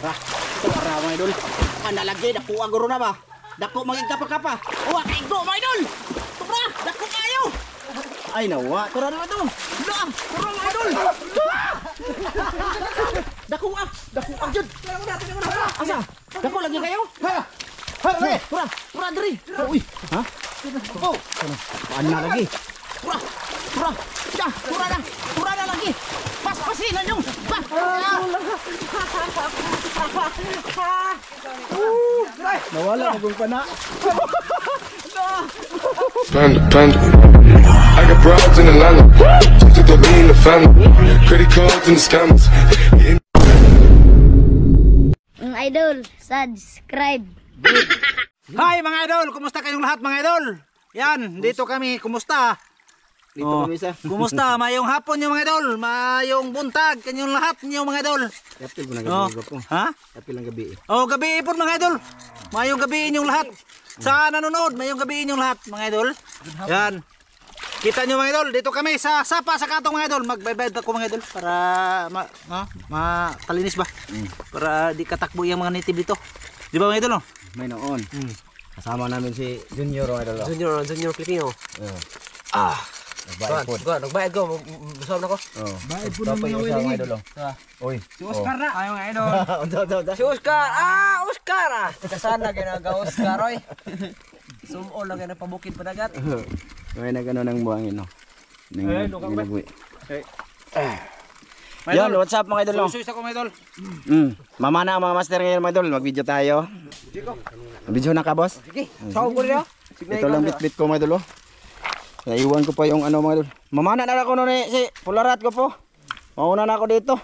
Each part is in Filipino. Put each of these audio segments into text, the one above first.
Ra, tura mga idol. Analagi, dako aguro na ba? Dako magigkapa-kapa. Uwa, kaigo mga idol. Tura, dako kayo. Ay nawa, tura na ito. Tura mga idol. Dako agad. Asa? Dako lagi kayo? Tura, diri. Uy, ha? Oh, paano na lagi? Tura na lagi. Pasinan yung. Nawala akong pana. Panda. I got broads in Atlanta. Just to be in the family. Credit cards and the scammers. Idol, subscribe. Hi mga idol, kumusta kayong lahat mga idol? Yan, dito kami, kumusta? Dito kami sa. Kumusta? Mayong hapon yung mga idol, mayong buntag kanyong lahat niyo mga idol. Yapil mo na gabi po. Ha? Yapil lang gabi. Oh, gabi po mga idol. Mayong gabi inyong lahat. Sa nanonood, mayong gabi inyong lahat mga idol. Yan. Kita nyo mga idol, dito kami sa Sapa sa Katong mga idol. Magbaybayad ako mga idol para makalinis ba? Para di katakbo yung mga native dito. Di ba mga idol no? May noon. Kasama namin si Junior idol. Junior Filipino. Nagbayad ko. Busog na ko. Bayad po naman ng mga idol. Oy. Si Oscar na. Ayaw nga idol. Si Oscar. Oscar. Sana ginaga-Oscar oy. Sumol lang yan ang pabukid padagat. May nagano ng buhangin no. Nagbuwi. Yan, what's up mga idol? Susuis ako mga idol. Mamana ang mga master ngayon mga idol. Mag-video tayo. Video na ka boss? Sige. Saan ko rin Ito lang bit-bit ko mga idol. Naiwan ko pa yung ano mga idol. Mamana na ako nun si Pularat ko po. Mauna na ako dito.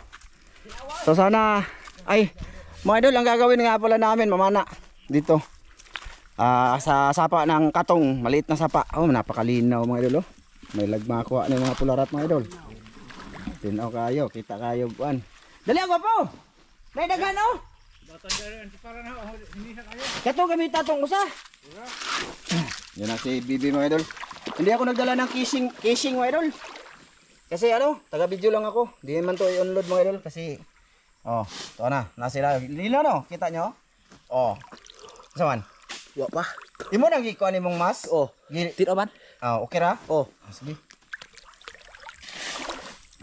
So sana ay mga idol ang gagawin nga pala namin mamana dito. Sa sapa ng Katong, maliit na sapa. Oh, napakalinaw mga idol. May lagmakuha na yung mga Pularat mga idol. Tinaw kayo, kita kayo buwan. Dali ako po. May daghan oh. Kato gamit tatong usa. Yan na si Bibi mga idol. Hindi ako nagdala ng casing mga idol. Kasi ano, taga video lang ako. Di man to i-unload mga idol kasi ito na, nasila. Lilo no, kita nyo? Saman? Wa pa. Imo nang gikuan nimong mas? Tiro man? Okay ra? Sige.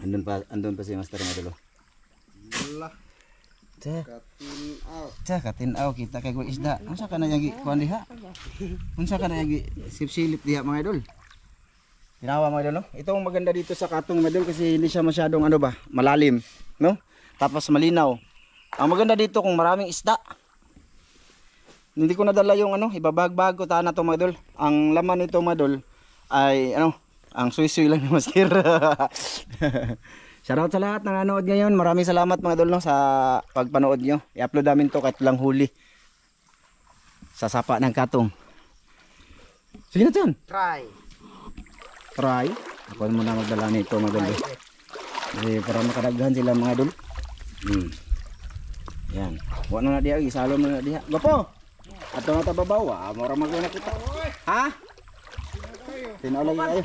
Andun pa si Master mga idol. Wala. Katinaw kita kay kuy isda. Unsa ka na yang gikuan diha? Unsa ka na yang sipsilip diha mga idol? Tinawa mga idol no? Ito ang maganda dito sa Katong mga idol kasi hindi siya masyadong ano ba, malalim, no? Tapos malinaw. Ang maganda dito kung maraming isda. Hindi ko nadala yung ano, ibabag-bag ko na to mga idol. Ang laman nito mga idol ay ano, ang suy-suy lang ni Master. Shoutout sa lahat ng nanood ngayon. Maraming salamat mga idol no, sa pagpanood nyo. I-upload namin to kahit lang huli. Sa sapa ng Katong. Sige na dyan. Try. Ako muna magdala nito mga idol. Kasi para makadaghan sila mga idol. Yan. Huwag na diya. Isalo mo na diya. Gapo! Ato nga tababaw. Mura maguna kita. Ha? Tinaw lagi kayo.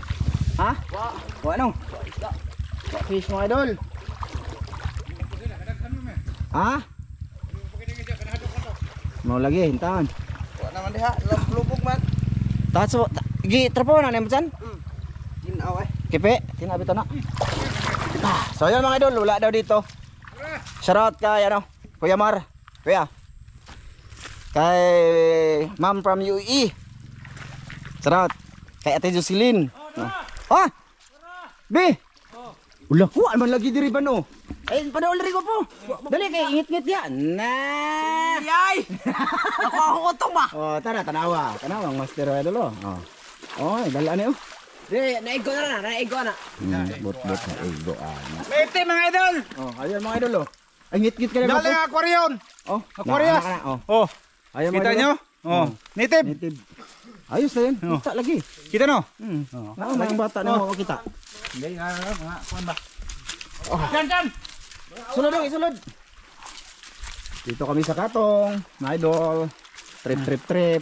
Ha? Huwag ano? Fish mga idol. Ha? Mau lagi hintahan. Wa naman diha, lubog man. Tatso, trapo na naman dyan. Ginaw eh. Kipe, tinabi to na. So yun mga idol, wala daw dito. Shoutout kay ano, Kuya Mar. Kuya. Kay Ma'am from UAE. Shoutout. Kay Ate Jocelyn. Be! Ula, huwag man lagi diri ba no? Ay, padaol rin ko po. Dali kay ingit-ngit yan. Yay! Ako ang utong ba? Tara, tanawa. Tanawang master idol dala niyo. Naigo na. Bot-bot na ego Mete mga idol. Ayun mga idol Ay, ngit-ngit ka na Galing aquarium. Aquarius. Ayun Kita nyo? Native. Ayos na yun. Kita lagi. Kita no? Mga bata na mo kita. Hindi nga kuan ba? Diyan. Sulod lang, isulod. Dito kami sa Katong, mga idol. Trip.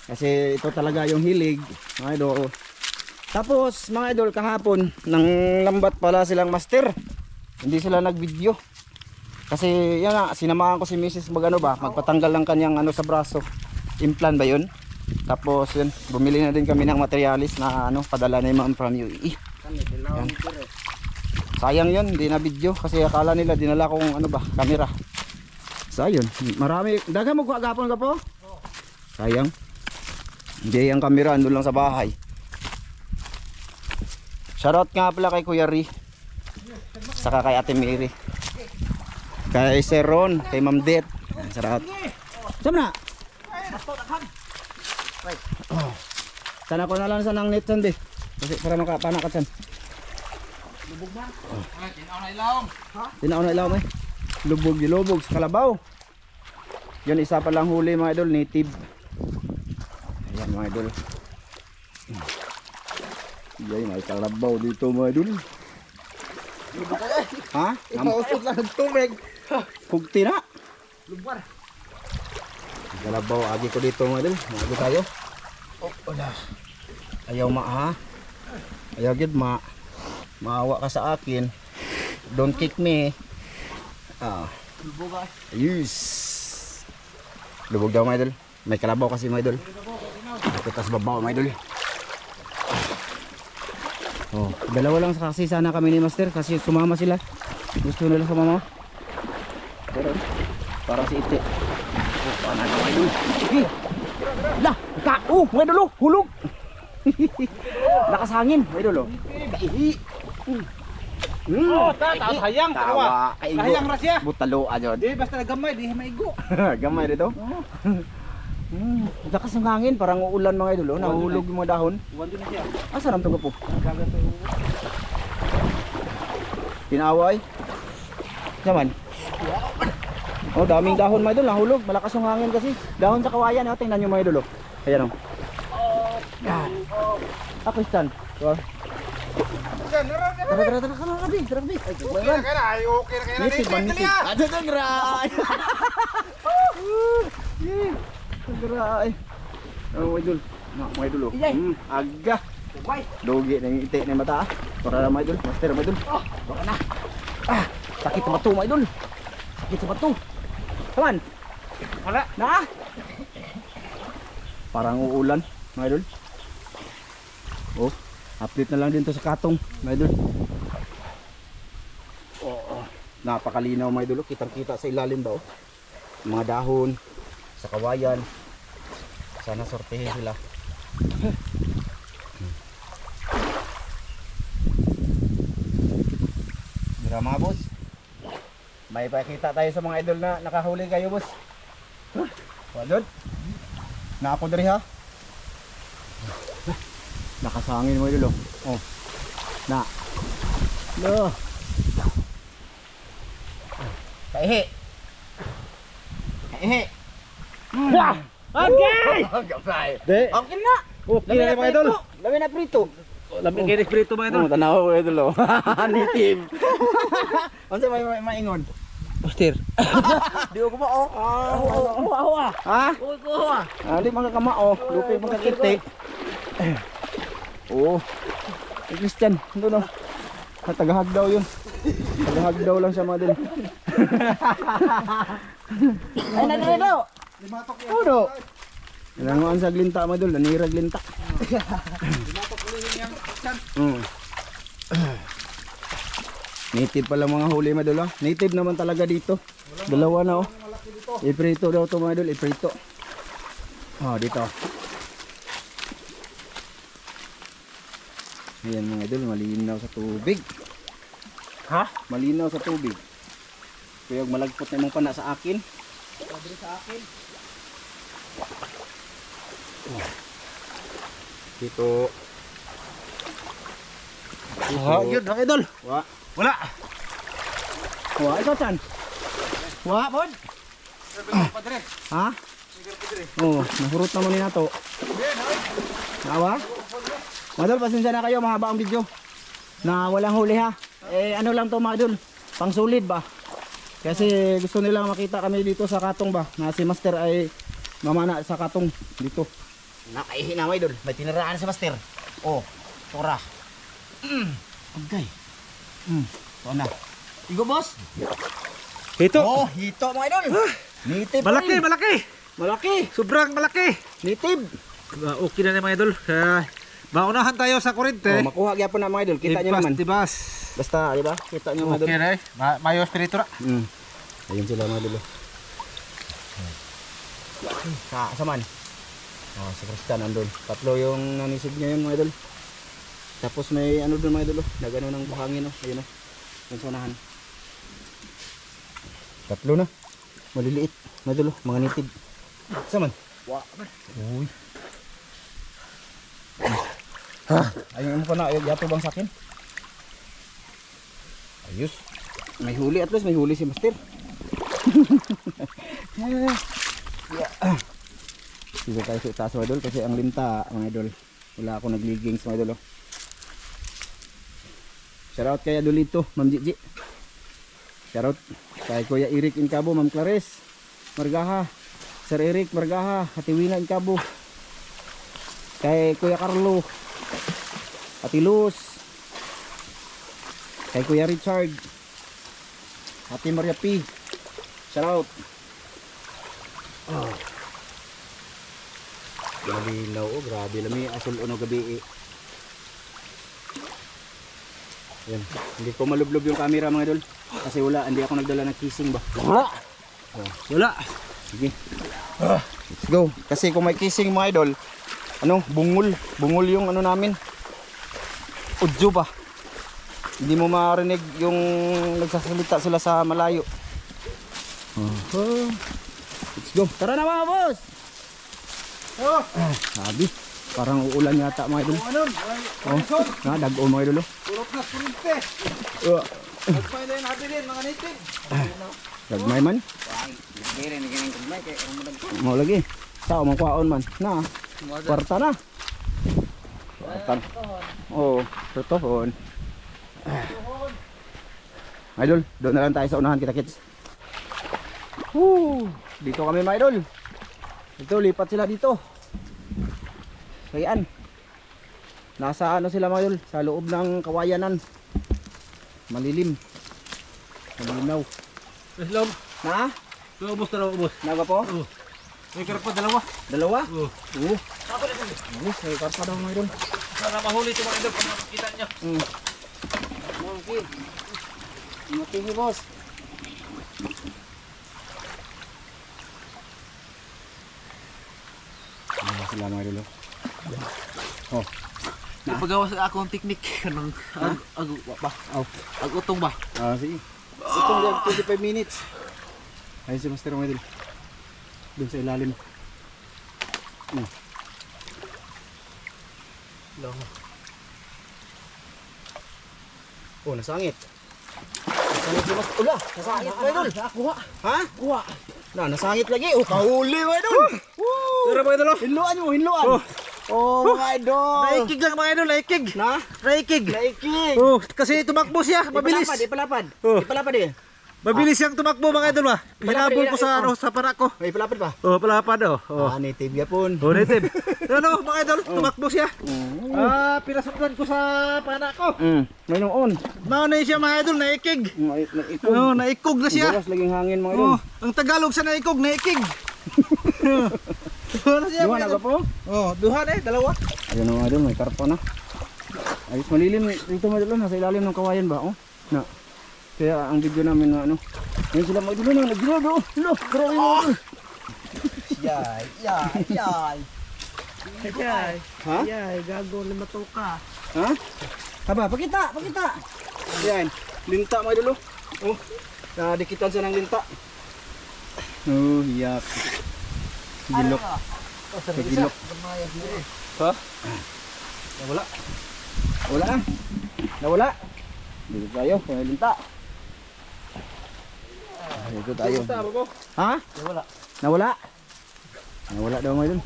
Kasi ito talaga yung hilig, mga idol. Tapos mga idol kahapon, nang lambat pala silang master. Hindi sila nag-video. Kasi yan nga, sinamahan ko si Mrs. Magano ba, magpatanggal ng kanyang ano sa braso. Implant ba yun? Tapos yun, bumili na din kami ng materialis na ano, padala ni Ma'am from UAE. Yan. Sayang yun, hindi na video kasi akala nila dinala kong ano ba, camera. So ayun, marami, daga mo agapon ka po? Sayang. Hindi ang camera, ando lang sa bahay. Shoutout nga pala kay Kuya Ri. Saka kay Ate Mary. Kay Sir Ron, kay Ma'am Det. Shoutout. Sama na? Oh. Sana ko na lang sa nang net sandi. Kasi para makapanakat san. Lubog na. Tinaw na ilaw. Ha? Tinaw na ilaw may. Lubog, gilubog sa kalabaw. Yun isa pa lang huli mga idol, native. Ayan mga idol. Yan may kalabaw dito mga idol. Ha? Ipausot lang ng tubig. Pugti na. Lubar. Kalabaw, agi ko dito mga idol. Agi tayo. Oh, wala. Ayaw ma ha. Ayaw gid ma. Maawa ka sa akin. Don't kick me. Ah. Lubog ay. Yes. Lubog daw mga idol. May kalabaw kasi mga idol. Nakitas babaw mga idol. Oh, dalawa lang kasi sana kami ni Master kasi sumama sila. Gusto nila sumama. Pero parang si Ite. Oh, paano na mga idol? Lah, ka. Oh, mga idol, hulog. Lakas hangin, mga idol. Kaihi. Oh, hayang Tawa, kaigo. Hayang ra siya. Butalo ajod. Di basta gamay di maigo. Gamay dito. Lakas ng hangin, parang uulan mga idol, nahulog yung mga dahon. Uwan din siya. Asa ram to po? Tinaway. Naman. Oh, daming dahon mga idol, nahulog. Malakas yung hangin kasi. Dahon sa kawayan, oh, tingnan niyo mga idol. Ayan oh. Yan. Ako istan. Tara, kabi. Okay na kaya ay okay na kaya na. Native man native. Ato to gray. Gray. Oh, mga idol. Mga idol oh. Aga. Dogi na yung ite na yung mata. Para mga idol, master mga idol. Baka na. Ah, sakit sa bato mga idol. Sakit sa bato. Come on. Wala. Na. Parang uulan mga idol. Oh, update na lang din to sa katong mga idol. Oh, napakalinaw mga idol, kitang-kita sa ilalim ba oh. Mga dahon sa kawayan. Sana sortehin sila. Mira mga boss. May pakita tayo sa mga idol na nakahuli kayo boss. Wadod. Na ako diri ha. Nakasangin mo idol oh. Na. Lo. Kaihi. Wah! Okay! Gapay. De. Okay na. Okay na mga idol. Lami na prito. Lami kay prito mga idol. Oh, tanaw ko idol. Native. Unsa may maingon? Master. Di ko ba oh. Ha? Uy ko ah. Di mga kamao, lupi mga kiti. Oo. Christian, doon oh. Tagahag daw yun. Tagahag daw lang siya mga din. Ay, nanay daw. Limatok yan. Uno. Nanguan sa glinta mga dul, nanirag glinta. Limatok ulit yan. Native pala mga huli mga dul. Native naman talaga dito. Dalawa na oh. Iprito daw to mga dul, iprito. Oh, dito. Ayan mga idol, malinaw sa tubig. Ha? Malinaw sa tubig. Kaya malagpot na mong pana sa akin. Sabi sa akin. Dito. Wah, yun mga idol. Wa. Wala. Wa, ito chan. Wa, pod. Padre. Ha? Oh, nahurot naman ni nato. Nawa? Madol, pasensya na kayo, mahaba ang video. Na walang huli ha. Ano lang to mga idol, pang solid ba? Kasi gusto nilang makita kami dito sa katong ba, na si Master ay mamana sa katong dito. Nakaihi na mga idol, may tiniraan si Master. Oh, tora. Okay. Ito na. Igo boss. Hito. Oh, hito mga idol. Native. Malaki, rin. malaki. Malaki. Sobrang malaki. Native. Okay na mga idol. Maunahan tayo sa kurente. Oh, makuha gyapon na mga idol. Kita niyo naman. Tibas. Basta, di ba? Kita niyo mga idol. Okay na eh. Mayo espiritu na. Ayun sila mga idol. Saman. Oh, sa Christian andun. Tatlo yung nanisig niya yun mga idol. Tapos may ano doon mga idol. Nagano ng buhangin oh. Ayun oh. Yung sunahan. Tatlo na. Maliliit. Mga idol oh. Mga native. Saman. Uy. Ayun mo pa na. Yato bang sa akin? Ayos. May huli at least. May huli si Master. Dito tayo sa itaas mga idol kasi ang linta mga idol. Wala ako nagligings mga idol. Shoutout kay Adolito, Ma'am Gigi. Shoutout kay Kuya Eric Incabo, Ma'am Clarice Margaha, Sir Eric Margaha, Hatiwina Incabo. Kay Kuya Carlo, Ati Luz. Kay Kuya Richard, Ati Maria P. Shoutout. Malinaw oh, grabe lami asul uno gabi. Yan. Hindi ko malublob yung camera mga idol kasi wala, hindi ako nagdala ng kissing ba. Wala. Oh, wala. Sige. Let's go. Kasi kung may kissing mga idol, ano, bungol yung ano namin. Udyo ba? Hindi mo marinig yung nagsasalita sila sa malayo. Let's go. Tara na mga boss. Sabi, parang uulan yata mga idol. Oh, dag-o mga idol. Turok na kurente. Nagpay na yung nabilin mga native. Gagmay man. Mau lagi. Sao magkwaon man. Na. Kwarta na. Kwarta. Oh, totohon. Idol, doon na lang tayo sa unahan kita kids. Dito kami mga idol. Ito, lipat sila dito. Kayaan. Nasa ano sila mga idol? Sa loob ng kawayanan. Malilim. Malinaw. Islam. Na? Ubos na lang, ubos. Naga po? May karpa dalawa. Dalawa? Oo. Oo. Ubos, may karpa daw mga idol. Sana mahuli ito mga idol kung makikita nyo. Okay. Matihi boss. Sila mga idol. Oh. Ipagawa sa akong teknik kanang agutong ba? Sige. Itong 25 minutes. Ayun si Master mga idol. Doon sa ilalim. Oh, nasangit. Nasangit si Master. Ula, nasangit mga idol. Kuha. Ha? Kuha. Nasangit lagi. Oh, kahuli mga idol. Tara mga idol. Hinluan mo, hinluan. Oh, mga idol. Naikig lang mga idol, naikig. Na? Naikig. Naikig. Oh, kasi tumakbo siya, mabilis. Ipalapad. Oh. Ipalapad eh. Mabilis siyang tumakbo mga idol ba. Hinabol ko sa ano sa para ko. May ipalapad pa. Oh, palapad oh. Oh. Native yapon. Oh, native. Ano mga idol, tumakbo siya. Pinasaktan ko sa pana ko. May noon. Mauna siya mga idol, naikig. Naikog. Oh, naikog na siya. Bukas laging hangin mga idol. Oh, ang Tagalog sa naikog, naikig. Ano siya Duha mga na idol? ba po? Oh, duha na eh, dalawa. Ayun mga idol, may karpa na. Ayos malilim dito mga idol, nasa ilalim ng kawayan ba? Oh. Na. Kaya ang video namin na ano. Ngayon sila mga idol na nagdilo. Lo, grabe mga idol. Yay. Ha? Yay, gago na matuka. Ha? Haba, pakita. Yan, linta mga idol. Oh. Nadikitan siya ng linta. Oh, yak. Gilok. Gilok. Ha? Nawala. Wala na. Nawala. Dito tayo, kaya linta. Dito tayo. Ha? Nawala. Nawala daw mga idol.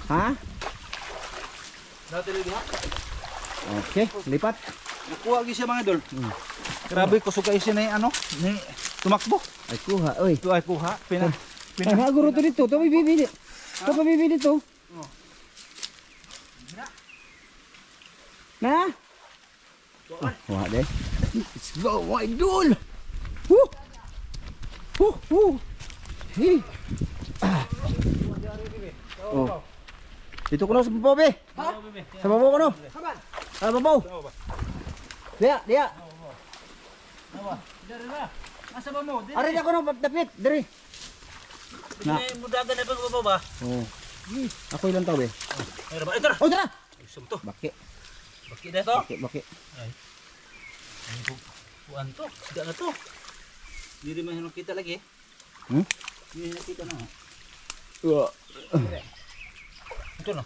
Ha? Okay, lipat. Nakuha gyud siya mga idol. Grabe kusog kayo siya na ano, ni tumakbo. Ay kuha, oy. Ito ay kuha, Ay, haguro to dito. Ito bibili. Ito bibili dito. Na? Wah deh. Let's go, my idol. Woo! Hey. Oh. Dito ko na sa babaw, be. Sa babaw ko no. Sa babaw. Dia. Asa ba mo? Ari ako no, dapit, diri. Na. Mudagan na ba ba? Oh. Ako ilang tao, be. Ay, ba? Ito na. Oh, tara. Isum to. Baki. Baki na to. Baki. Buwan to. Tidak na to. Hindi rin man kita lagi. Hmm? Hindi nakita na. Ito na.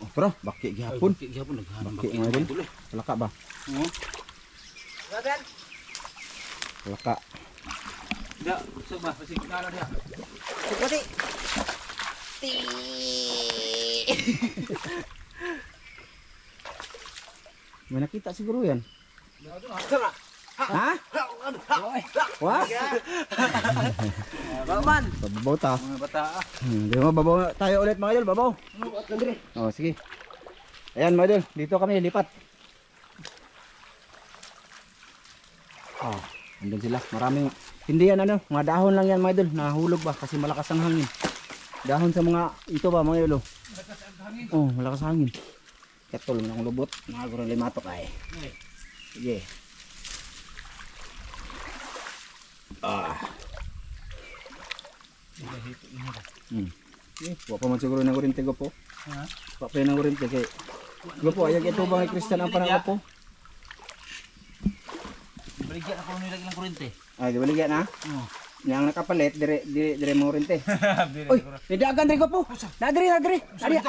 Oh, tara, baki gihapon. Baki gihapon naghanap. Baki nga idol. Palaka ba? Gagan. Palaka. Tidak, coba pasig kara dia. Pati. May nakita siguro yan. Sama. Ha? Wah? Baman. Babaw ta. Mga bata. Di mo, babaw tayo ulit mga idol, babaw. Oh, sige. Ayan mga idol, dito kami lipat. Oh, andun sila. Maraming, hindi yan ano, mga dahon lang yan mga idol. Nahulog ba kasi malakas ang hangin. Dahon sa mga, ito ba mga idol? Oh, malakas ang hangin. Katol ng lubot. Nakagurang limatok ay. Sige. Wa pa man siguro ng kurente ko po. Wa pa ng kurente kay Gopo ayag ito bang Christian ang panang po? Baligyan ako nilagay ng kurente. Ay, di baligyan na? Yang nakapalit dire mo kurente. Oy, nidagan rin ko po. Nadiri. Nadia.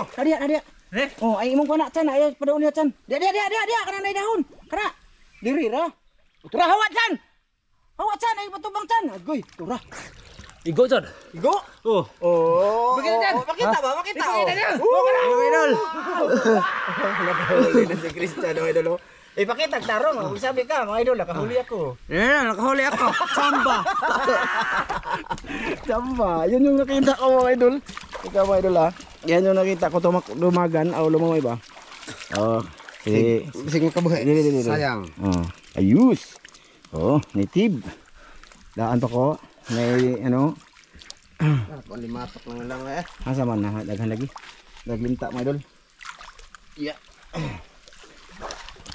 Oh, ay imong ko na chan ay padaon niya chan. Dia kana nay dahon. Kana. Diri ra. Tura hawat chan. Hawat chan ay patubang chan. Agoy, tura. Igo John. Igo? Oh. Oh. Makita ba? Makita. Idol. Nakahuli na si Cristiano idol. Ipakita tarong, kung sabi ka, mga idol, nakahuli ako. Yeah, nakahuli ako. Samba. Samba, yun yung nakita ko mga idol. Ikaw mga idol ha. Yan yung nakita ko dumagan o lumamay ba? Oh, sige kabuhay. Sayang. Oh, ayus. Oh, native. Daan pa ko. May ano. Limatok lang eh. Asa man na daghan lagi. Daglinta mga idol. Yeah.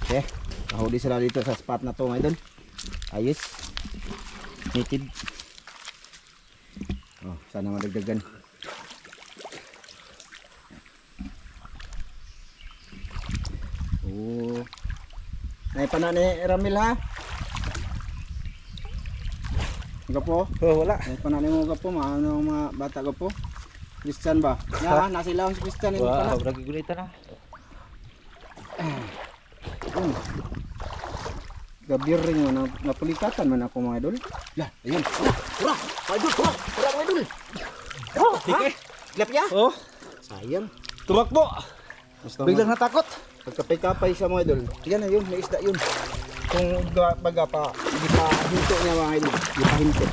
Okay. Kahuli sila dito sa spot na to mga idol. Ayos. Native. Oh, sana madagdagan. Oh. Nay pa na ni Ramil ha. Gapo? Oh, wala. Nay pa na ni mo gapo, maano mga bata gapo. Christian ba? Ya, nasilaw si Christian ito pa na. Wow, lagi gulita na. Gabir rin mo, napulikatan man ako mga idol. Ya, ayun. Tura! Mga idol! Oh, sige. Glap ya? Oh, Sayang. tumakbo. Basta Biglang natakot. pagkapay-kapay sa mga idol. Yan na yun, may isda yun. Kung baga pa, hindi pa hinto niya mga idol. Hindi pa hinto.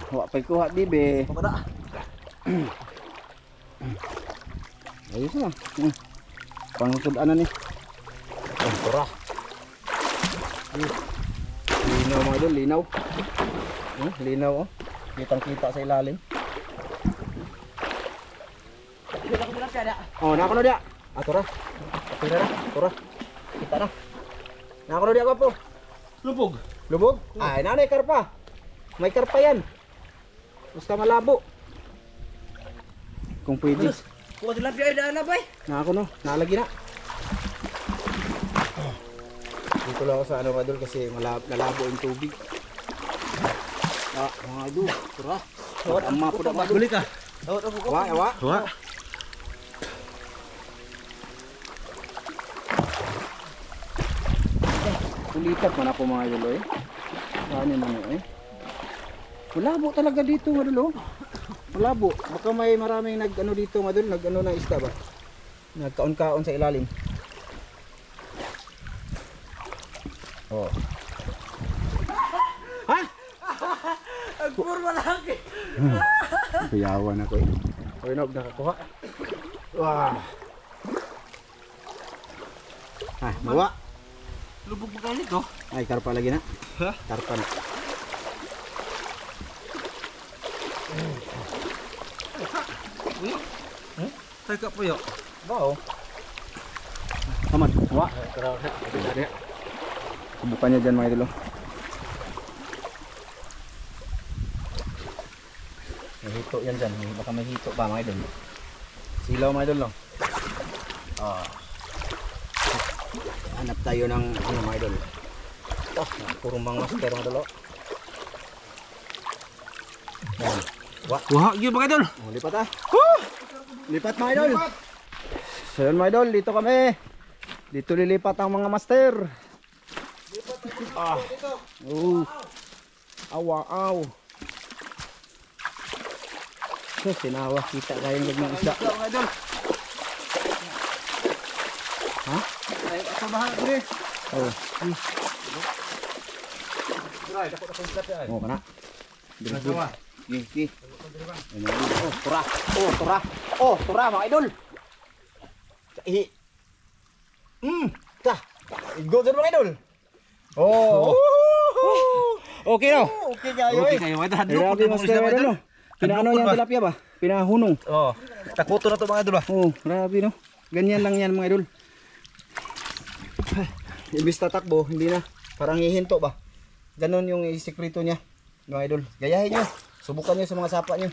Wak pa'y kuha, bibe. Pagkada. Ayos na. Pangkudanan eh. Oh, tura. Linaw mga idol, linaw. Linaw oh. Kitang-kita sa ilalim. Oh, nakakulo dia. Ah, tura. Kapira na, tura. Kita na. Nakakulo dia po. Lubog. Lubog? Ay, nanay karpa. May karpa yan. Basta malabo. Kung pwede. Kuha sila piya na bay. Na ako no, nalagi na. Dito lang ako sa ano idol kasi malabo yung tubig. Ah, mga idol, tura. Tawad ang mapo na idol. Balik ka. Wa. Wa. Kulitat man ako mga idol eh. Saan yun ano eh. Malabo talaga dito mga idol oh. Malabo. Baka may maraming nag-ano dito mga idol, nag-ano na isda ba? Nagkaon-kaon sa ilalim. Oh. Ha? Ang purma laki. Kuyawan ako eh. Oy, nog nakakuha. Wah. Ah, bawa. Lubog mo kalit oh. Ay, karpa lagi na. Ha? Karpa na. Tayo ka po yun. Bao. Aman, wa. Subukan niya dyan mga idol. May hito yan dyan. Baka may hito pa mga idol. Silaw mga idol. Hanap tayo ng ano mga idol. Puro mga master mga idol. Yan. Wah, yun mga idol. Lipat ah. Lipat mga idol. So yun mga idol, dito kami. Dito lilipat ang mga master. Aw. So tinawa, kita kayong ng isda. Mga idol. Ha? Ay, kasabahan ko rin. Oh. Oh, kana. Kasawa. Gi. Oh, tura mga idol. Ihi. Go dun mga idol. Oh. Okay no. Okay kayo. Okay kayo mga idol. Grabe master mga idol. Pinaano niya tilapia ba? Pinahunong. Oh, takuto na to mga idol ba? Oh, grabe no. Ganyan lang yan mga idol. Imbis tatakbo, hindi na. Parang hihinto ba? Ganon yung sikreto niya. Mga idol, gayahin nyo. Subukan nyo sa mga sapa nyo.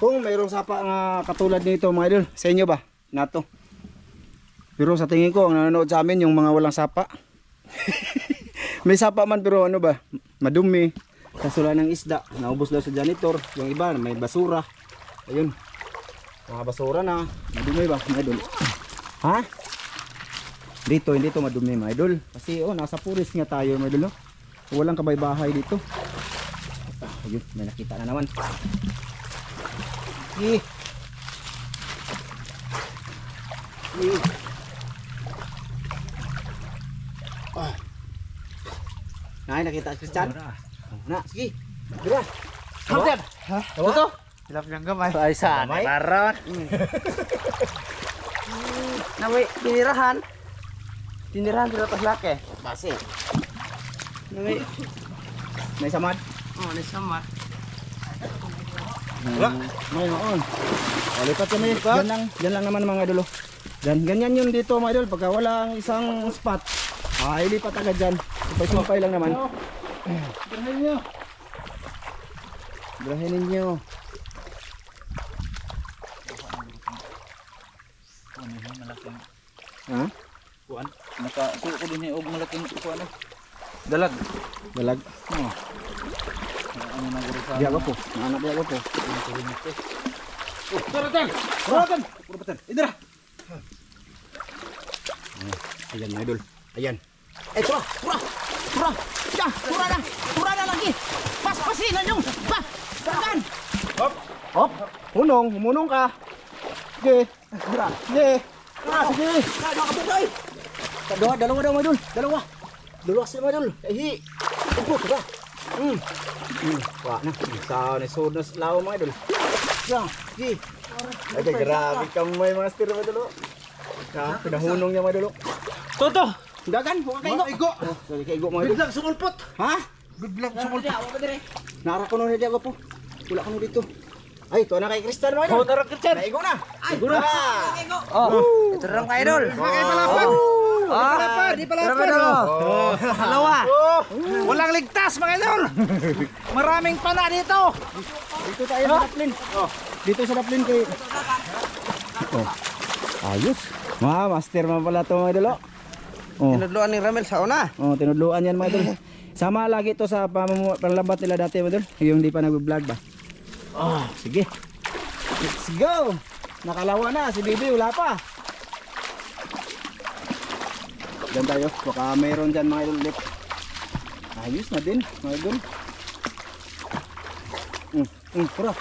Kung mayroong sapa nga katulad nito mga idol, sa inyo ba? Nato. Pero sa tingin ko, ang nanonood sa amin yung mga walang sapa. May sapa man pero ano ba? Madumi. Kasula ng isda. Naubos daw sa janitor. Yung iba may basura. Ayun. Mga basura na. Madumi ba mga idol? Ha? Dito, hindi to madumi mga idol. Kasi nasa puris nga tayo mga idol. Walang kabay-bahay dito. Ayun, may nakita na naman. Nay, nakita si Christian? Na, sige. Dira. Hamdan. Ha? Ito? Hilap niyang gamay. Ay, saan? Karon. Naway, tinirahan. Tinirahan sila pas laki. Base. Naway. May samad? Oh, nasamat. May noon. O, lipat kami. Yan lang naman mga idol. Ganyan yun dito mga idol. Pagka wala ang isang spot, ilipat agad dyan. Sumpay lang naman. Birahin niyo. Birahin ninyo. Ha? Kuan, nakasuko ko din og malaking kuan. Dalag. Dalag. Ano na guro sa. Di ako po. Naanak di ako po. Daratan. Daratan. Puro batan. Idra. Ayan mga idol. Ayan. Tura. Tura na lagi. Pasin na yung. Tagan. Hop. Humunong ka. Sige. Tura. Sige. Sige. Nakapugay. Dalawa daw mga idol. Dalawa sila mga idol. Ihi. Upo. Tura. Wah na. Sa nisod na lao mga idol. Sige. Ay, grabe kamay mga master mga idol. Pinahunong niya mga idol. Toto. Dagan, huwag kaigo. Igo. Sorry, kaigo mga idol. Biglang sumulpot. Ha? Biglang sumulpot. Nara ko na ako po. Wala ko na dito. Ay, ito na kay Kristan mga idol. Oh, tara kitchen. Naigo na. Naigo na. Oh, ito rin mga idol. Kay palapad. Di palapad. Oh, dalawa. Walang ligtas mga idol. Maraming pana dito. Dito tayo sa daplin. Dito sa daplin kay... Ayos. Master man pala ito mga idol. Tinudloan ni Ramel sa una. Tinudluan yan mga idol. Sama lagi ito sa panlabat nila dati mga idol. Yung hindi pa nag-vlog ba. Sige. Let's go. Nakalawa na. Si Bibi wala pa. Diyan tayo. Baka mayroon dyan mga idol ulit. Ayos na din mga idol. Pura.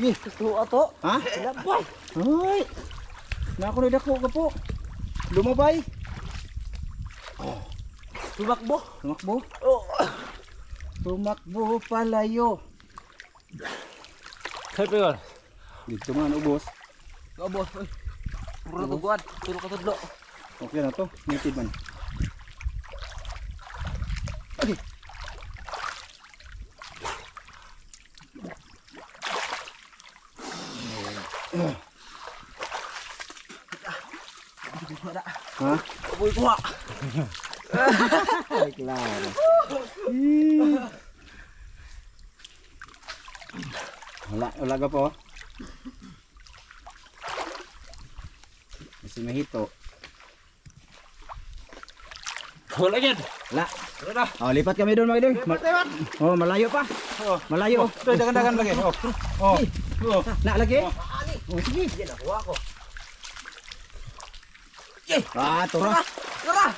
Sige. Gusto ato. Ha? Labay. Ay. Nakunod ako ka po. Lumabay. Tumakbo. Tumakbo. Oh. Tumakbo palayo. Happy yun. Dito man ubos. Kabos. Puro tuguan. Puro katudlo. Okay na to. Native man. Okay. Ha? Uy, kuha. Ay, klaro. Wala ka po. Kasi mahito. Wala yan. Wala. Wala na. Oh, lipat kami doon mga idol. Oh, malayo pa. Malayo. Ito, dagan-dagan lagi. Oh. Na lagi. Oh, sige. Yan, nakuha ko. Ah, tura. Tara!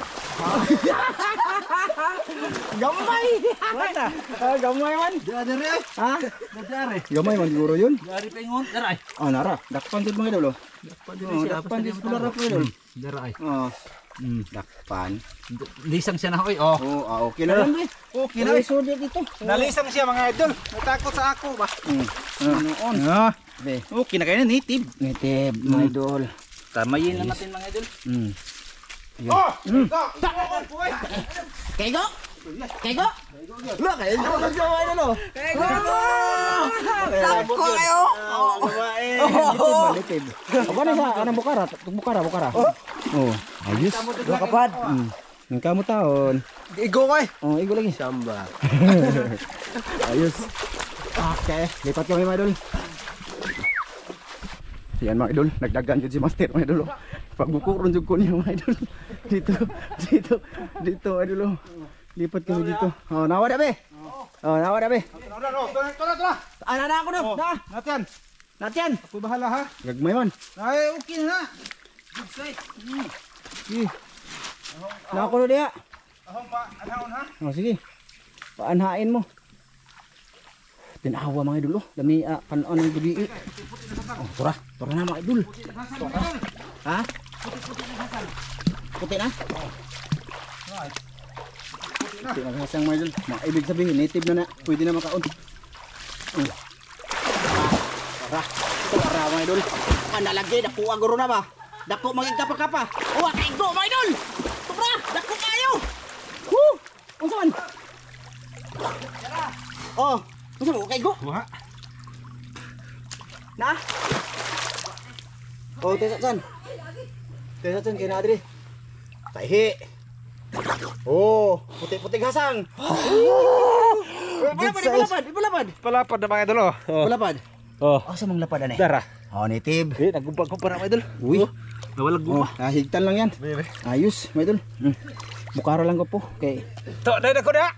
Gamay. Wala. Gamay man. Dari. Ha? Dari. Gamay man siguro yun. Dari pengon. Dari. Oh, nara. Dakpan jud mga idol. Oh, dakpan jud pula ra mga idol. Dari. Oh. Dakpan. Lisang siya na oy. Oh. Oh, okay na lang. Okay na. So dito. Nalisang siya mga idol. Natakot sa ako ba? Noon. Ah. Be. Okay na kayo na native. Native mga idol. Tamayin na natin mga idol. Oh! Kaigo! Kaigo! Look, kaigo lang siya mga idol. Kaigo! Takot kayo! Native. Ako na sa anong bukara. Oh, ayos. Dua kapad. Ang kamu taon. Igo ko eh. Oh, igo lagi. Samba. Ayos. Okay, lipat kami mga idol. Yan mga idol, nagdagan yun si Master mga idol. Pagbukuron jud ko niya mga idol. Dito idol. Lipat kami dito. Oh, nawa na be. Oh, nawa na be. Tara. Ana ako no. Na. Natyan. Ako bahala ha. Gagmay man. Ay, okay na. Sige. Na ako no diha. Ahong pa, anahon ha. Oh, sige. Paanhain mo. Tinawa mga idol. Dami panon ng gabi. Oh, tura na mga idol. Ha? Puti na? Puti na hasang mga idol. Mga ibig sabihin, native na na. Pwede na makaon. Tara mga idol. Nalagay, nakuha guro na ba? Dako maging kapa-kapa. Uwa, kaigo mga idol. Tara, dako kayo. Woo! Unsa man? Oh, unsa mo kaigo? Kuha. Na? Oh, tesatsan. Tesatsan kay Nadri. Taihi. Oh, putik-putik hasang. Palapad. Palapad na mga idol oh. Palapad. Oh. Asa mong lapad ani? Dara. Oh, native. Nagumpag ko para mga idol. Uy. Nawalag Oh, higtan lang yan. Ayos, mga idol. Bukara lang ko po kay To, dai ko na.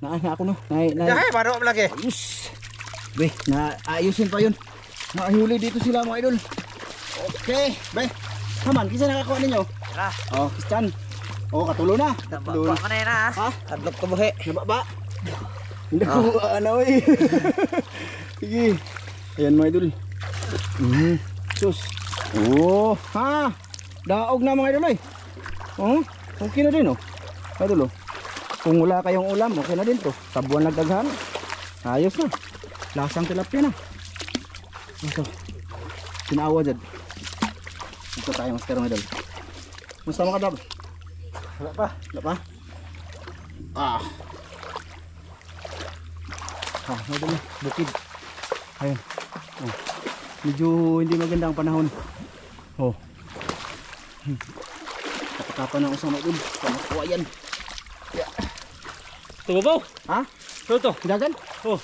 na ako no. Nay. Dai, maro lagi. Ayos. Be, na ayusin pa yun. Nakahuli dito sila mga idol. Okay, be. Haman, kisa nakakuha ninyo? Tara. Oh, Christian. Oh, katulo na. Nababa ka na yun ha. Ha? Adlok ka buhi. Nababa? Hindi ko ano eh. Sige. Ayan mga idol. Sus. Oh, ha. Daog na mga idol eh. Oh, okay na din oh. Idol oh. Kung wala kayong ulam, okay na din to. Sabuan lang daghan. Ayos na. Lasang tilapia na. Ito. Tinawa dyan. Ito tayo master mga idol. Musta mga kadab? Wala pa. Wala pa? Ah. Ah, mga idol. Bukid. Ayun. Oh. Medyo hindi maganda ang panahon. Oh. Kapakapan na ako sa mga idol. Pamakuha yan. Tubaw. Ha? Ito. Dagan? Oh.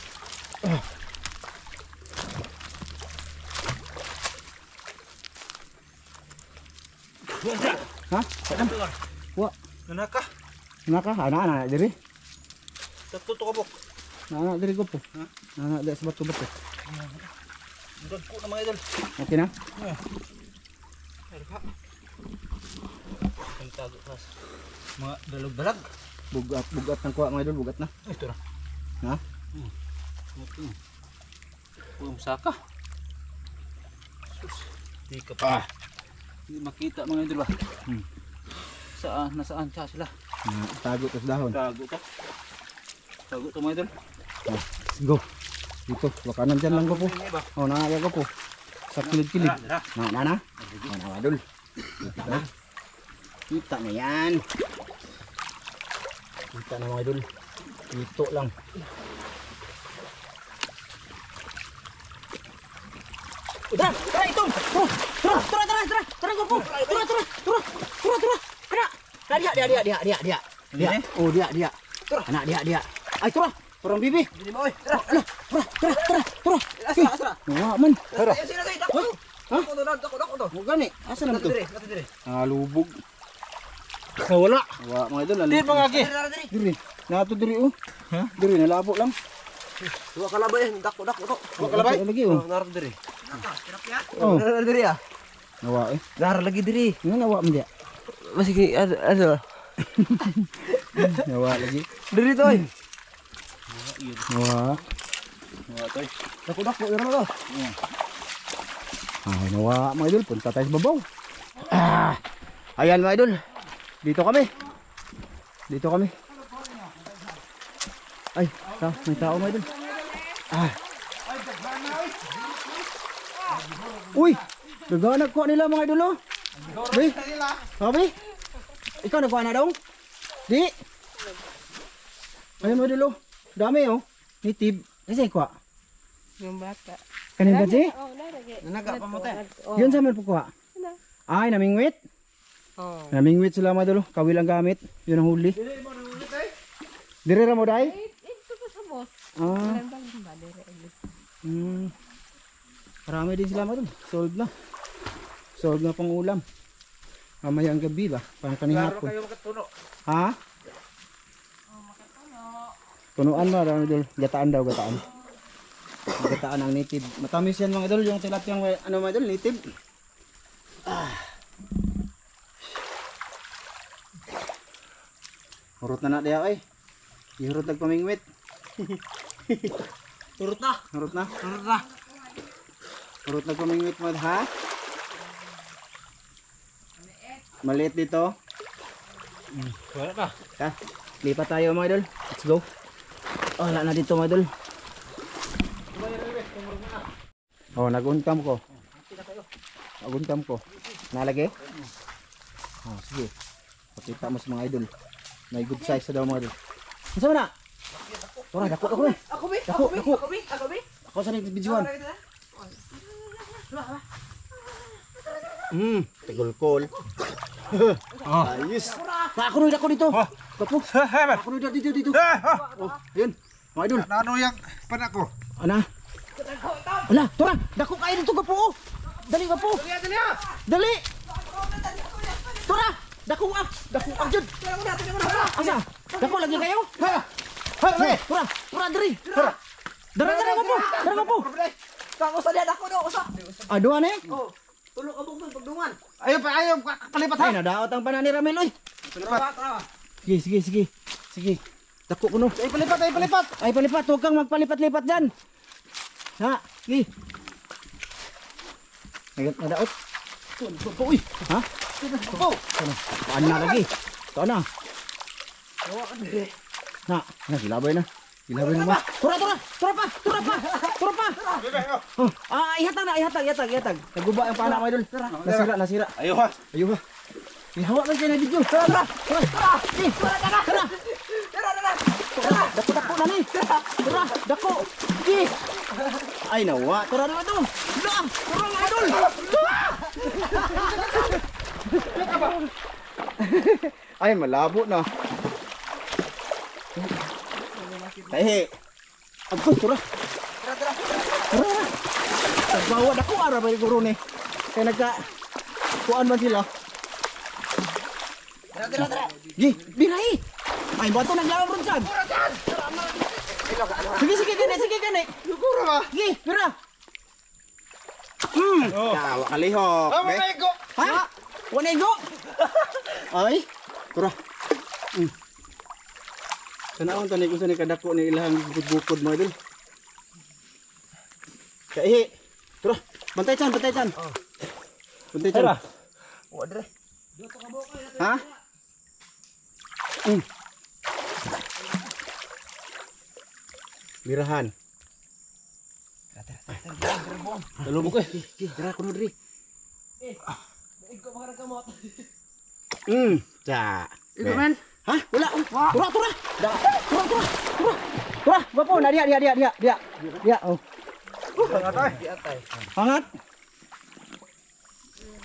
Ha? Saan? Wa. Nanaka. Naka, ana diri. Tuto ka bok. Ana diri ko po. Ha? Ana diri sa bato-bato. Dod ko na mga idol. Okay na? Ang tago pas. Mga dalag-dalag. Bugat ng kuha mga idol, bugat na. Ito na. Ha? Ito. Pulong saka. Sus. Di ka pa. Hindi makita mga idol ba? Saan? Nasaan siya sila? Tago to sa dahon. Tago to. Tago to mga idol. Let's go. Dito, wakanan dyan lang ko po. Oh, nangyaya ko po. Sa kilid-kilid. Na. Oh, na idol. Kita na. Kita na yan. Kita na mga idol. Dito lang. Tara, ito. Tara, go po. Tara. tura. Kana. Dia. Dia. Oh, dia. Anak dia. Ay, tura. Turang bibi. Dili mo oy. Tara. Tura. Asra. Wah, man. Tara. Sino kay dako? Dako to. Mo gani. Asa naman to? Dire. Ah, lubog. Wala. Wa, mga idol. Di mga gi. Diri. Nato diri oh. Ha? Diri nalabo lang. Duwa ka labay, dako to. Wa kalabay lagi oh. Naro diri. Oh, Naro diri ah. nawa eh. Naro lagi diri. Nga nawa man dia. Masih ano? Nawa lagi. Diri to oy. Nawa. Dako iro to. Ay, nawa mga idol, punta tayo sa babaw. Ayan mga idol. Dito kami. Ay, may tao mga idol. Uy, naghanap ko nila mga idol oh. Bi? Sabi? Ikaw nagkuha na daw? Di? Ayun mga idol oh. Dami oh. Native. Kasi kuha. Yung bata. Kanin ba di? Nanaga pa mo te. Yun sa man po kuha. Ay, namingwit. Oh. Namingwit sila mga idol oh. Kawil ang gamit. Yun ang huli. Dire ra mo dai? Ito pa sa boss. Ah. Ilan ba yung ba? Marami din sila mga idol. Solve na pang ulam. Mamayang gabi ba? Pang kanihapon. Kayo makatuno. Ha? Punuan ba mga idol? Gataan daw, gataan. Gataan ang native. Matamis yan mga idol, yung tilapiyang ano mga idol, native. Hurot na diya ay. Ihurot nagpamingwit. Turut na. Hurot nagpamingwit mo ha? Maliit dito. Wala ka. Ha? Lipat tayo mga idol. Let's go. Wala na dito mga idol. Oh, naguntam ko. Nalagay? Oh, sige. Pakita mo sa mga idol. May good size na daw mga idol. Ano sa na? Tora, dako. Ako sa nagbijuan. Tigol-kol. Ayos. Ako dito. Kapo. Ako dito. Oh, ayun. Mga idol. Ano yang panako? Ana? Ala, tora, dako kayo dito kapo. Dali kapo. Dali. Tora, dako jud. Asa? Dako lagi kayo? Tora, diri. Dara kapo. Kako sa diyan ako do usa. Aduan eh. Oh. Tulog ka bugtong pagdungan. Ayo palipat ha. Ay, nadaot ang panan ni Ramil oy. Tara. Sige. Dako kuno. Ay palipat. Ay, palipat. Huwag kang magpalipat-lipat dyan. Ha? Sige. Nadaot. Uy. Ha? Paan na lagi? Ito na. Silabay na. Ba? Tura pa. Oh, ihatag. Naguba ang pana mga idol. Nasira. Ayo ha. Ihawa lang kayo na video. Tara. Dako na ni. Tara, dako. Sige. Ay nawa. Tara na ito. Tara mga idol. Ay malabo na. Tahi. Agto tara. Bawa dako ara ba guro ni. Kaya kuan man sila. Tara. Birai. Ay bato naglawan ron sad. Sige gani. Siguro ba? Gi, pira. Tawa kalihok. Amo na iko. Ha? Wala igo? Ay, tura. Sanaon tanay ko sa kadako ni ilahang bukod-bukod mo idol. Kaya tura. Bantay chan. Bantay chan. Wa dire. Ha? Mirahan. Talubog eh. Tara kuno diri. Ikaw makakamot. Ja. Ikaw man. Ha? Wala. Tura. Tura, bapo na dia. Oh. Atay. Hangat.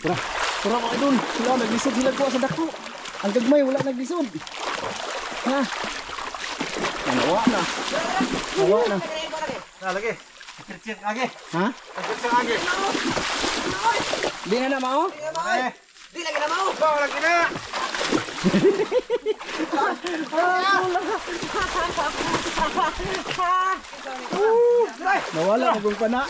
Tura. Tara mga idol, sila naglisod sila kuha sa dako. Ang gagmay wala naglisod. Ha? Nawa na. Nawa na. Lagi. Check lagi. Ha? Check lagi. Di na mao? Di lagi na mau. Bawa lagi na. Nawala na kung pana.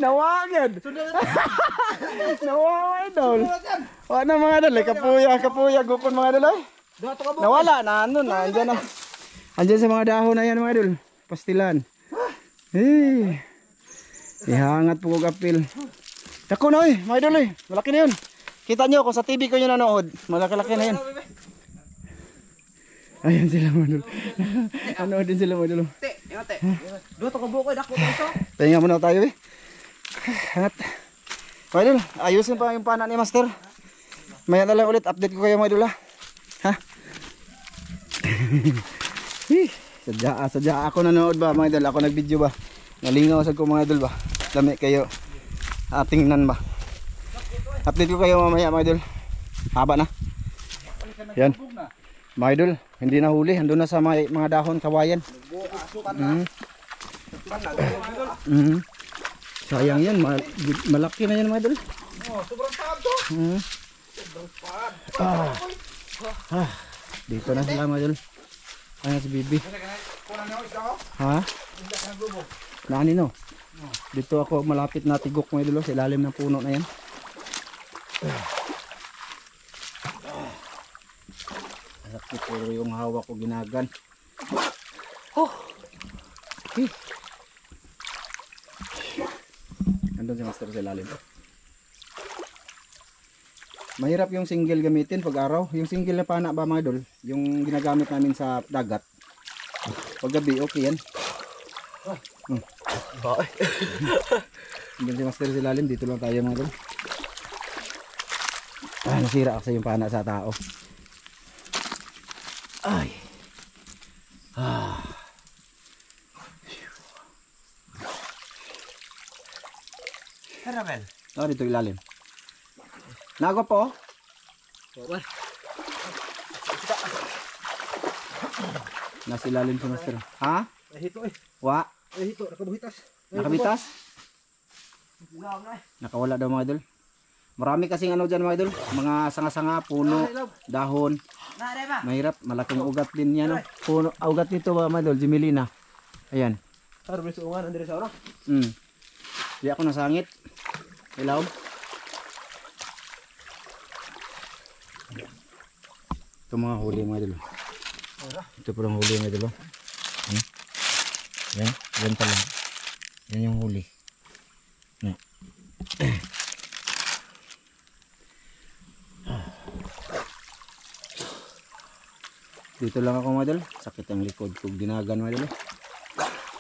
Nawagad. Nawawa idol. Wala mga idol, kapuya gupon mga idol. Nawala na ano na, andyan na. Andyan sa mga dahon na yan mga idol. Pastilan. Ihangat po ko kapil. Dako na mga idol malaki na yun. Kita nyo kung sa TV ko yun nanood. Malaki-laki na yun. Ayan sila mga idol. Nanood din sila mga idol. Te. Dua to ka buko dako to. Pahinga muna tayo Hangat. Mga idol, ayusin pa yung pana ni Master. Maya na lang ulit, update ko kayo mga idol ha. Sadya ako nanood ba mga idol, ako nag-video ba. Nalingaw sa ko mga idol ba. Dami kayo tingnan ba. Update ko kayo mamaya mga idol. Haba na. Yan. Mga idol, hindi na huli, andun na sa mga dahon kawayan. Sayang yan, malaki na yan mga idol. Sobrang pado. Dito na sila mga idol. Ayan si Bibi. Ha? Nani no? Dito ako malapit na tigok mga idol sa ilalim ng puno na yan. Sakit pero yung hawak ko ginagan. Andun si Master sa ilalim. Mahirap yung single gamitin pag araw. Yung single na pana ba mga idol, yung ginagamit namin sa dagat. Pag gabi okay yan. Andun si Master sa ilalim, dito lang tayo mga idol. Nasira kasi yung pana sa tao. Ay. Caramel. Dito ilalim. Nago po. Nasa ilalim si Master. Ha? Hito Wa? Hito nakabuhitas. Nakabitas? Nakawala daw mga idol. Marami kasing ano dyan mga idol. Mga sanga-sanga, puno, dahon. Mahirap. Malaking ugat din yan. Puno, ugat nito mga idol. Jimelina. Ayan. Taro may suungan andre sa ora. Di ako nasangit. Ilaw. Ito mga huli mga idol. Ito po lang huli mga idol. Yan. Yan pa lang. Yan yung huli. Yan. Dito lang ako mga idol. Sakit ang likod kung dinagan mga idol.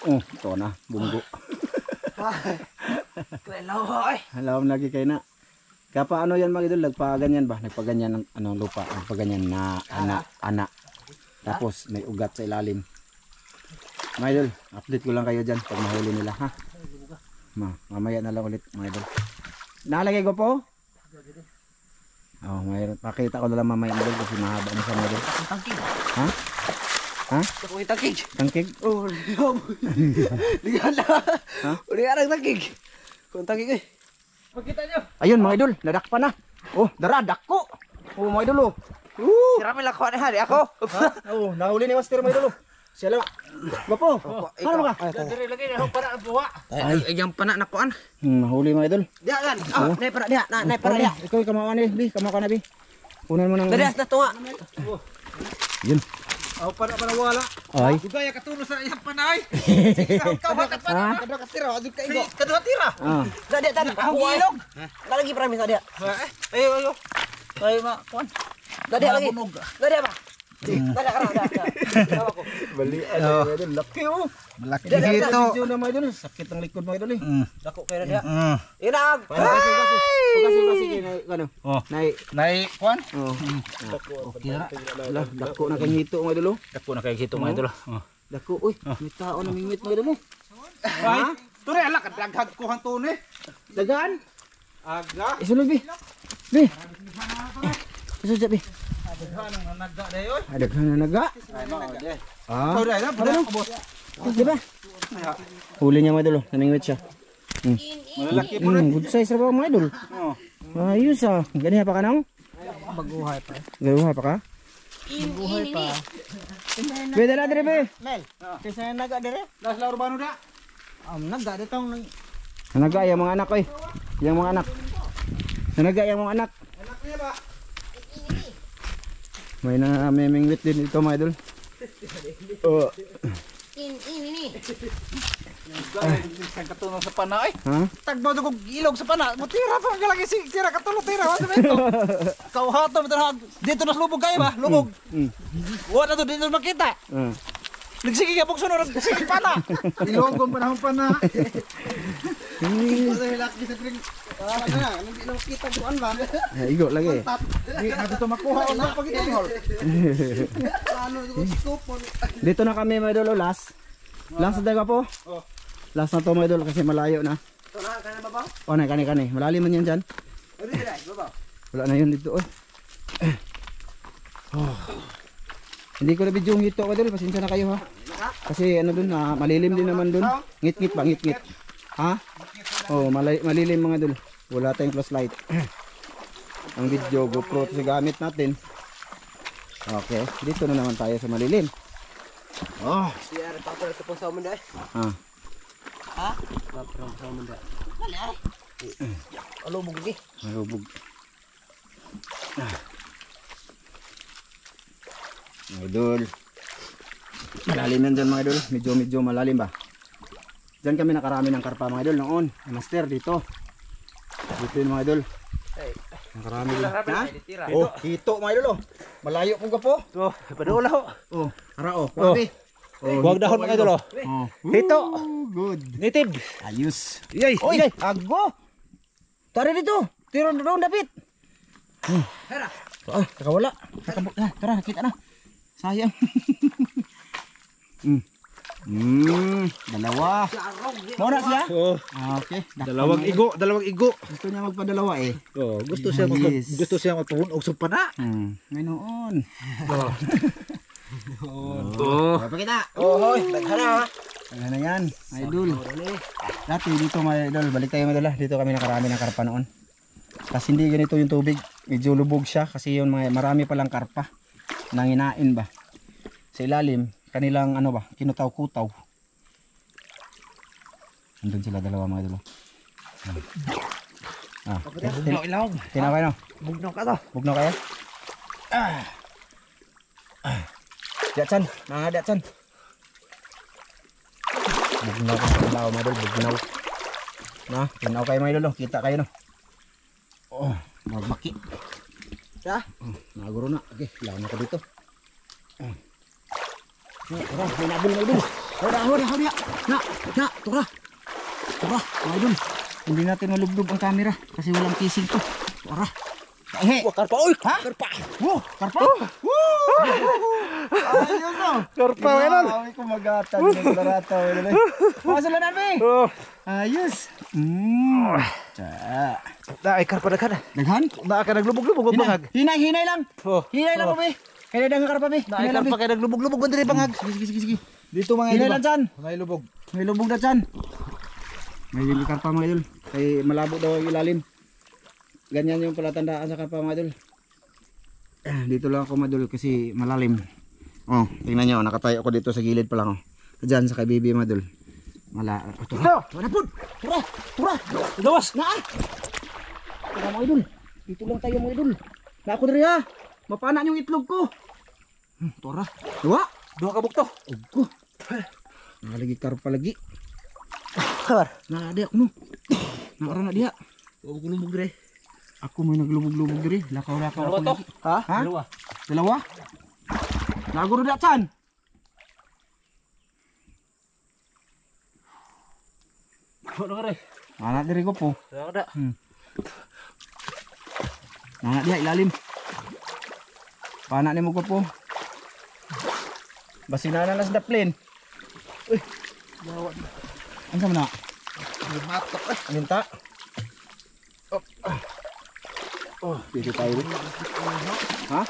Oh, ito na. Bunggo. Alam lagi kayo na. Kapa ano yan mga idol, nagpaganyan ba? Nagpaganyan ng ano, lupa, nagpaganyan na ana. Tapos may ugat sa ilalim. Mga idol, update ko lang kayo dyan pag mahuli nila ha. Mamaya na lang ulit mga idol. Nalagay ko po? Oh, mayroon. Pakita ko na lang mamaya mga idol kasi mahaba na siya mga idol. Tangkig. Ha? Ha? Ako yung tangkig. Tangkig? Oh, liyan na. Ha? Liyan ang tangkig. Kung tangkig eh. Pagkita nyo. Ayun mga idol, nadakpa na. Oh, dara, dakko. Oh mga idol oh. Sirami lang ko na hari ako. Oh, nahuli ni Master mga idol oh. Siya lang. Bapo, ano ba ka? Dire lagi na para ang buwa. Ay, yung pana na kuan. Nahuli mga idol. Diya kan. Ah, nay para diya, nay para diya. Ikaw kamawan ni, Bi, kamaw ka na Bi. Kunan mo ng. Dadias na tunga. Yun. Aw para wala. Ay. Dugay katulo sa iyang panay. Ka bakat pa. Ha? Kada ka tira, adug ka igo. Kada tira. Ah. Dadiya tadi ako ilog. Lagi para mi dadiya. Ayo. Ay ma, kuan. Dadiya lagi. Dadiya ba? Dadiya kana dadiya. Bali ano mga idol, laki oh. Malaki Dito na mga idol, sakit ang likod mga idol eh. Dako kay dadiya. Inag. Kasi ano? Oh. Nay kuan. oh. Okay na. Lah, dako na kay hito mga idol oh. Dako na kay hito mga idol. Dako uy, may tao na mingit mga idol oh. Ay, turi ala kadaghag ko hang tune. Dagaan. Aga. Isulod bi. Bi. Isulod bi. Daghan ang nagda dayoy. Ada kana naga. Ay mao de. Ah. Turi ala pala boss. Di ba? Huli niya mga idol. Namingwit siya. Malalaki po na. Good size ra ba mga idol? Oh. Ayos ah. Ganiha pa ka nang? Baguhay pa. Garuha pa ka? Baguhay pa. Pwede na dire be. Mel, kaysa naga dire? Das la urbano da. Naga ditong Nanaga yung mga anak ko eh. Yung mga anak. Nanaga yung mga anak. Anak niya ba? May namimingwit din ito mga idol. Oh. Ini. Isang katulong sa pana ay. Ha? Tagbaw ko ilog sa pana. Mutira pa galagi si tira katulong tira wa sa ito. Kauhato bitan dito nas lubog kayo ba? Lubog. Wala to dito makita. Nagsige ka pugso no nagsige pana. Ilog ko panahon pana. Sa laki sa kring. Wala na. Hindi na makita duan ba. Igo lagi. Di na dito makuha on na pagitol. Ano ko skupon. Dito na kami mga idol. Last. Last na daga po. Oh. Last na to mga idol kasi malayo na. to na kana babaw. Oh, na kani. Malalim man yan dyan. Ano dire babaw? Wala na yun dito. Oh. Hindi ko na video yung hito mga idol. Pasensya na kayo ha. Kasi ano dun, malilim din naman dun. Ngit-ngit ba? Ngit-ngit. Ha? Oh, malilim mga idol. Wala tayong flashlight. Ang video GoPro ito sa gamit natin. Okay, dito na naman tayo sa malilim. Oh. Siya pa pa to sa munda. Ah. Ha? Pa sa munda. Wala ay. Alo mo gigi. Malubog. Idol. Malalim yan dyan mga idol. Medyo malalim ba? Dyan kami nakarami ng karpa mga idol noon. Master dito. Dito yun mga idol. Nakarami din. Ha? Oh, hito mga idol oh. Malayo po ka po. Oh, padula ho. Oh, hara oh. Kwabi. Huwag dahon mga idol. Oh. Hito. Good. Native. Ayos. Yay. Oy, agbo. Tara dito. Tiro doon David. Tara. Oh, kakawala. Kakabot na. Tara, nakita na. Sayang. Dalawa. Mau na siya? Oh, Okay. dalawang igo. Gusto niya magpadalawa eh. Oh, gusto Yes. siya magpuhunog sa pana. Ngayon. Oh. Pakita. Oh, hoy, daghana ha. Ano na yan, idol. Dati dito mga idol, balik tayo mga idol. Dito kami nakarami ng karpa noon. Kasi hindi ganito yung tubig. Medyo lubog siya kasi yun marami palang karpa. Nanginain ba? Sa ilalim, kanilang ano ba, kinutaw-kutaw. Andun sila dalawa mga idol. Ilaw. Tinaw kayo no? Bugnaw ka to. Bugnaw kayo? Diatsan, mga diatsan. Bugnaw ka sa ilaw mga idol, bugnaw. Na, tinaw kayo mga idol, kita kayo no? Oh, magbaki. Ha? Naguro na. Okay, lawan ako dito. Tara, may nabul mga idol. Hura. Na, tara. Mga idol. Hindi natin malubdob ang camera kasi walang casing to. Tara. Ehe. Karpa oy. Ha? Karpa. Karpa. Ayos oh. Karpa meron. Ay ko magatan ng larata. Pasala na be. Ayos. Ay karpa daghan. Daghan? Na ka naglubog-lubog og bangag. Hinay lang. Oh. Hinay lang be. Kaya dagang karpa be. Na ay karpa kay naglubog-lubog man diri bangag. Sige. Dito mga Hinay idol. lang dyan. May lubog. May lubog na dyan. May karpa mga idol. Kaya malabo daw ang ilalim. Ganyan yung palatandaan sa karpa mga idol. Dito lang ako mga idol kasi malalim. Oh, tingnan nyo. Nakatayo ako dito sa gilid pa lang. Oh. Diyan sa kay bibi mga idol. Tura. Tura po. Tura. Dawas. Na. Tura mga idol. Dito lang tayo mga idol. Na ako diri ha. Mapana yung itlog ko. Tura. Dua. Duha ka bukto. Ugko. Nakalagi karpa lagi. Kabar. Nakadi ako no. Nakara na diha. Lubog diri. Ako may naglubog-lubog diri. Lakaw-lakaw ako lagi. Ha? Dalawa? Naguro da chan. Ano ka rin? Anak diri ko po. Ano ka Anak diha ilalim. Panak ni mo ko po. Basina na las da plane. Ano na? Matok eh. Minta. Oh, dito tayo rin. Ha?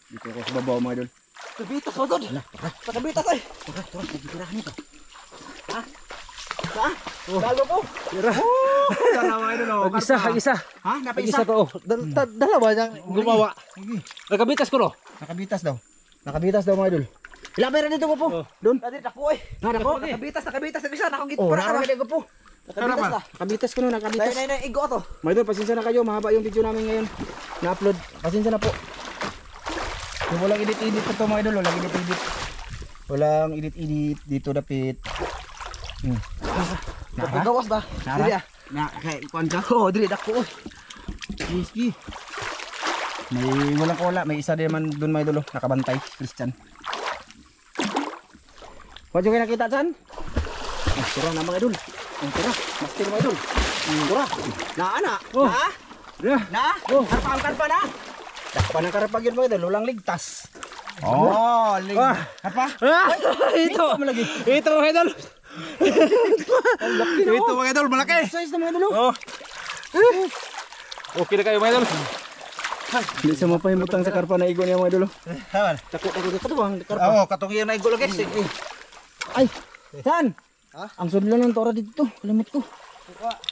Dito ako sa babaw mga idol. Kabitas mo doon. Nakabitas ay. Bago po. Tara mga idol. Isa. Ha? Isa to. Dalawa niyang gumawa. Nakabitas ko no. Nakabitas daw. Nakabitas daw mga idol. Ilang pera dito ko po? Doon. Dali dako eh. Nako. Nakabitas ng isa. Nakagit Oh, para ka. nakabitas ko po. Nakabitas na. Nakabitas ko no, nakabitas. Nay, igo to. Mga idol, pasensya na kayo. Mahaba yung video namin ngayon. Na-upload. Pasensya na po. Yung walang edit-edit ko to mga idol. Walang edit-edit. Walang edit-edit. Dito dapit. Gawas ba? Dili ah. Na, kay kuan ka? Oh, dili dako. Whiskey. May walang kola. May isa din man doon mga idol. Nakabantay. Christian. Huwag yung nakita dyan? Ang tira na mga idol. Ang tira. Master mga idol. Ang tira. Na. Na? Oh. Karpa na? Karpa ng karpa yun mga idol. Walang ligtas. Oh, ligtas. Karpa? Ito mga idol. Ito mga idol, malaki. Size na mga idol. Oh. Okay na kayo mga idol. Hindi sa mapahimutang sa karpa na igo niya mga idol. Haman. Takot dito bang karpa. Oo, katong iyan na igo lagi. Ay, saan? Ang sudlan ng tora dito. Kalimut ko.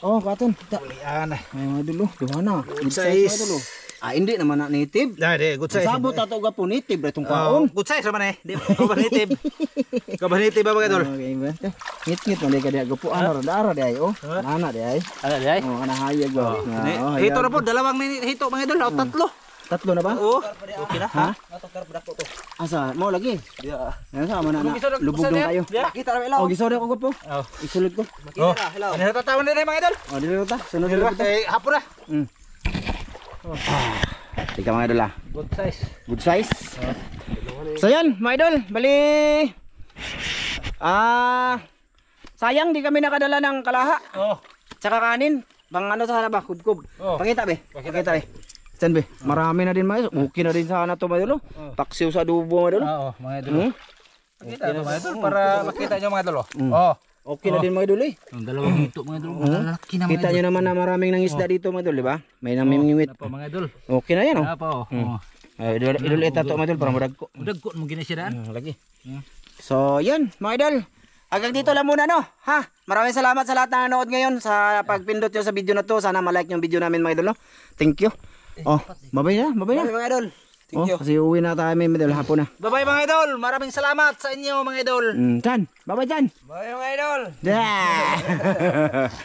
Oh, katon. Ulian. Ay mga idol. Duha na. Good size. mga idol. Hindi naman na native. Dai, good size. Sabot ato ga po native ba itong Oh, kaon? good size naman eh. Di ba native? Kabanitib ba mga idol? Okay ba? Ngit-ngit man ka diya gapo ano ra di ay oh. Nana di ay. Ano di ay? Oh, kana hayag ba. Hito na po, dalawang hito mga idol, o tatlo. Tatlo na ba? Oo. Okay na. Ha? Asa mo lagi? Ano sa man na? Lubog dong kayo. Kita ra ilaw. Oh, gisodo ko gapo. Oh. Isulod ko. Oh. Ano natatawan din mga idol? Oh, dito ta. Sunod dito ta. Eh, hapon na. Tika mga idol ah. Good size. Good size. So yan, mga idol, bali sayang di kami nakadala ng kalaha. Oh. Tsaka kanin. Pang ano sana ba? Kubkub. Oh. Pakita be. Pakita be. Saan be? Marami na din mga idol. Okay na din sana to mga idol. Paksiw sa adobo mga idol. Oo, mga idol. Hmm? Kita ito mga idol para makita nyo mga idol. Oh. Okay na din mga idol eh. Ang dalawang hito mga idol. Malaki na Kita nyo naman na maraming nangisda dito mga idol, di ba? May namimingwit. Pa mga idol. Okay na yan oh. Apa oh. Idol ita to mga idol para mudag ko. Dagko mo gina siya daan. Lagi. So, yan mga idol. Hanggang dito lang muna no. Ha? Maraming salamat sa lahat na nanood ngayon sa pagpindot nyo sa video na to. Sana malike yung video namin mga idol no. Thank you. Oh, babay na. Bye mga idol. Oh, kasi uwi na tayo mga idol hapon na. Bye mga idol. Maraming salamat sa inyo mga idol. Chan, babay Chan. Bye mga idol. Yeah.